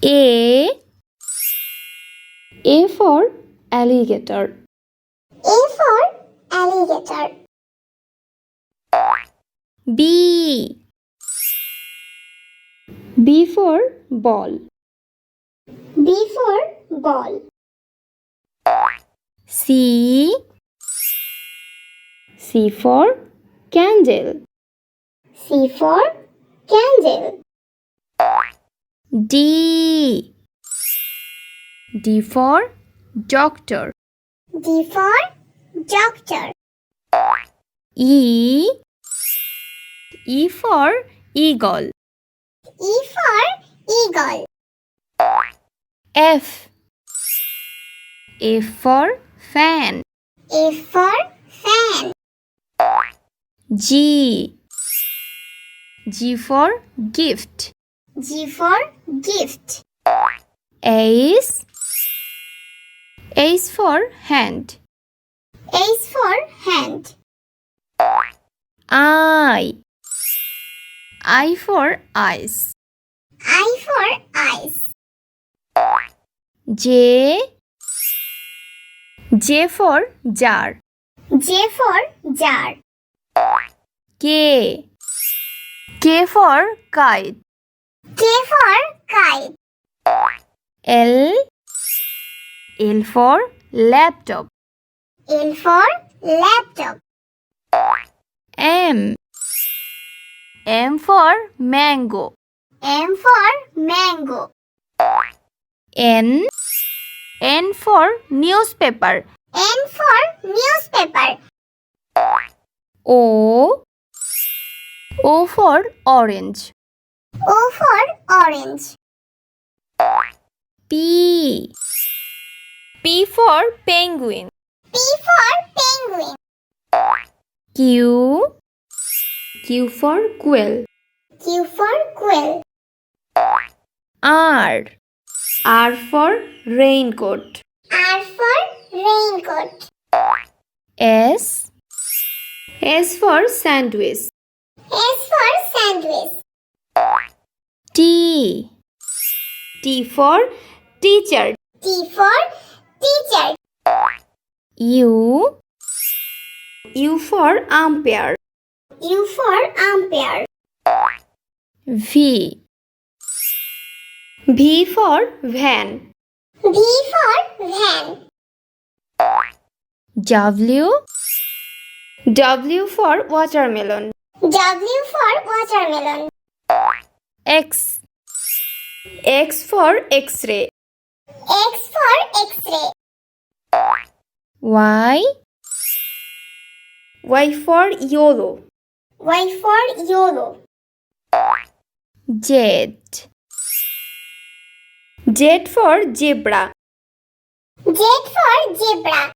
A for alligator. A for alligator. B for ball. B for ball. C for candle. C for candle. D for doctor. D for doctor. E for eagle. E for eagle. F for fan. F for fan. G for gift. G for gift. H for hand. H for hand. I for eyes. I for eyes. J for jar. J for jar. K for kite. K for kite. L for laptop. L for laptop. M for mango. M for mango. N for newspaper. N for newspaper. O for orange. O for orange. P for penguin. P for penguin. Q for quail. Q for quail. R for raincoat. R for raincoat. S for sandwich. S for sandwich. T for teacher. T for teacher. U for umpire. U for umpire. V for van. V for van. W for watermelon. W for watermelon. X for x-ray. X for x-ray. Y for yellow. Y for yellow. Z for zebra. Z for zebra.